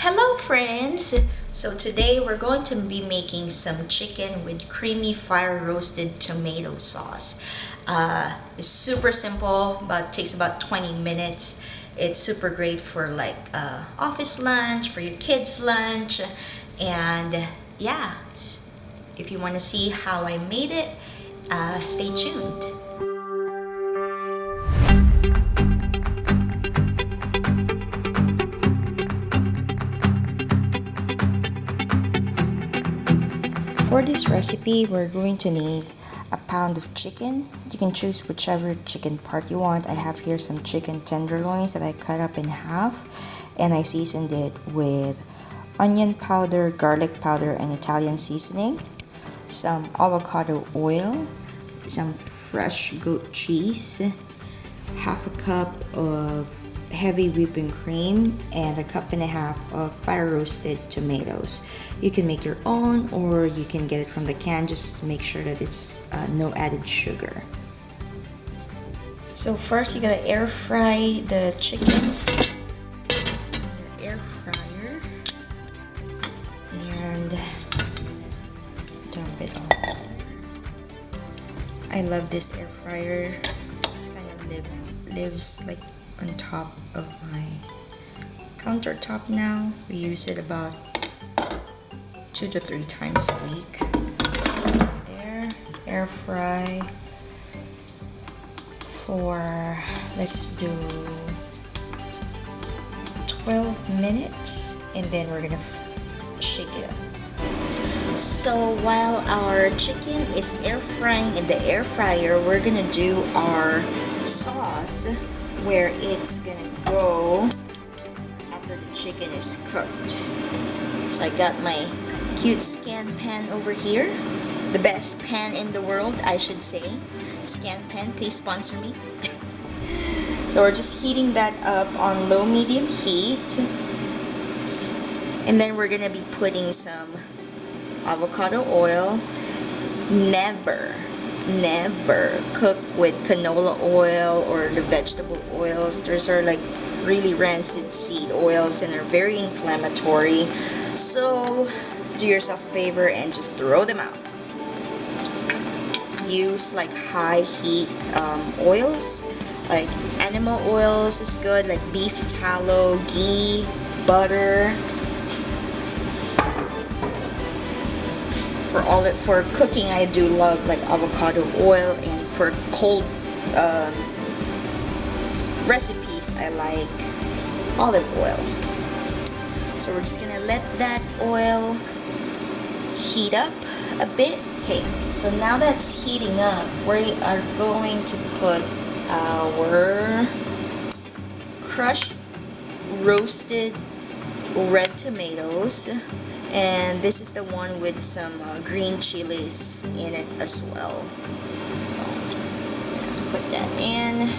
Hello friends! So today we're going to be making some chicken with creamy fire roasted tomato sauce. It's super simple, but takes about 20 minutes. It's super great for like office lunch, for your kids' lunch, and yeah, if you want to see how I made it, stay tuned. For this recipe, we're going to need a pound of chicken. You can choose whichever chicken part you want. I have here some chicken tenderloins that I cut up in half, and I seasoned it with onion powder, garlic powder, and Italian seasoning, some avocado oil, some fresh goat cheese, half a cup of heavy whipping cream, and a cup and a half of fire roasted tomatoes. You can make your own or you can get it from the can. Just make sure that it's no added sugar. So first you gotta air fry the chicken in your air fryer and dump it on. I love this air fryer. This kind of lives like on top of my countertop now. We use it about 2 to 3 times a week. There, air fry for, let's do 12 minutes, and then we're gonna shake it up. So while our chicken is air frying in the air fryer, we're gonna do our sauce, where it's gonna go after the chicken is cooked. So I got my cute Scan pan over here, the best pan in the world, I should say. Scan pan, please sponsor me. So we're just heating that up on low medium heat, and then we're gonna be putting some avocado oil. Never cook with canola oil or the vegetable oils. Those are like really rancid seed oils and are very inflammatory. So do yourself a favor and just throw them out. Use like high heat oils, like animal oils is good, like beef tallow, ghee, butter. For cooking, I do love like avocado oil, and for cold recipes, I like olive oil. So we're just gonna let that oil heat up a bit. Okay, so now that's heating up, we are going to put our crushed roasted red tomatoes. And this is the one with some green chilies in it as well. Put that in.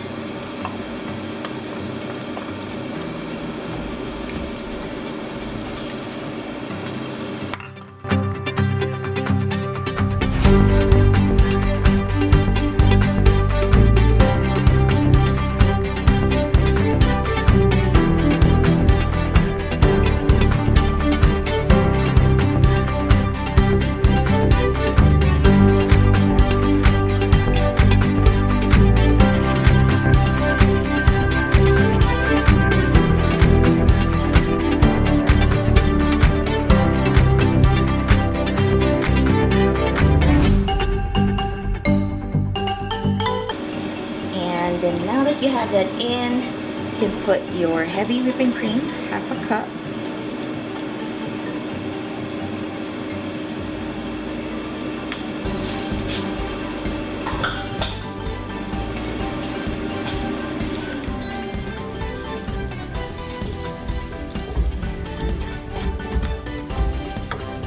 Then now that you have that in, you can put your heavy whipping cream, half a cup.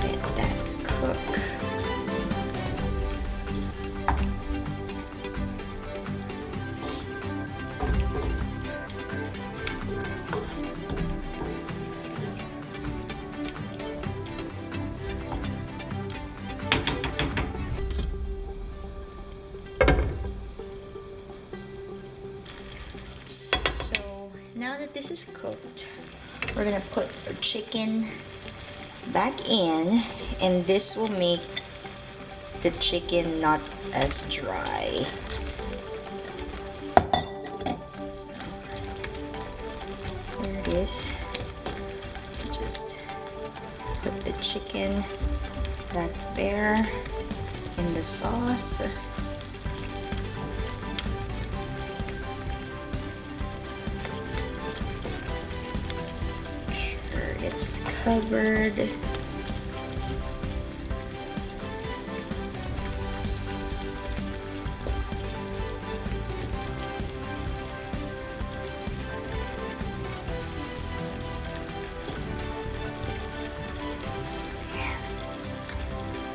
Let that cook. Now that this is cooked, we're gonna put our chicken back in, and this will make the chicken not as dry. So, there it is. Just put the chicken back there in the sauce. It's covered.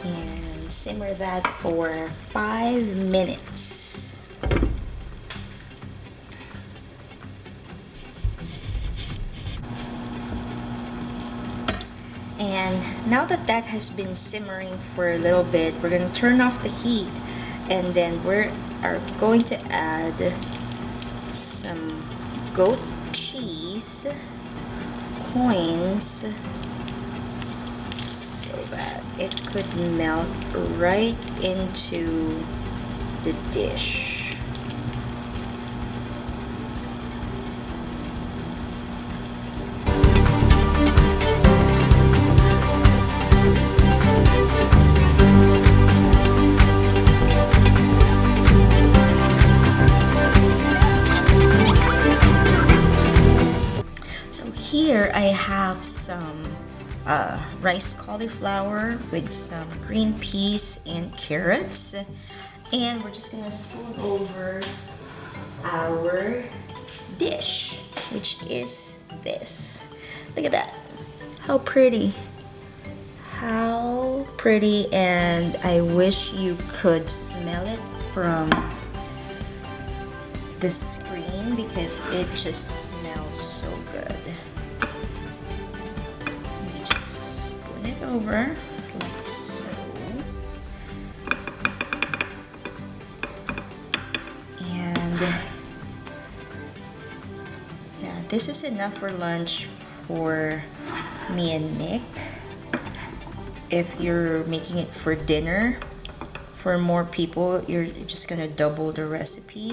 And simmer that for 5 minutes. And now that that has been simmering for a little bit, we're going to turn off the heat, and then we are going to add some goat cheese coins so that it could melt right into the dish. Here I have some rice cauliflower with some green peas and carrots, and we're just gonna spoon over our dish, which is this. Look at that, how pretty, how pretty. And I wish you could smell it from the screen because it just smells so good. Over like so, and yeah, this is enough for lunch for me and Nick. If you're making it for dinner for more people, you're just gonna double the recipe.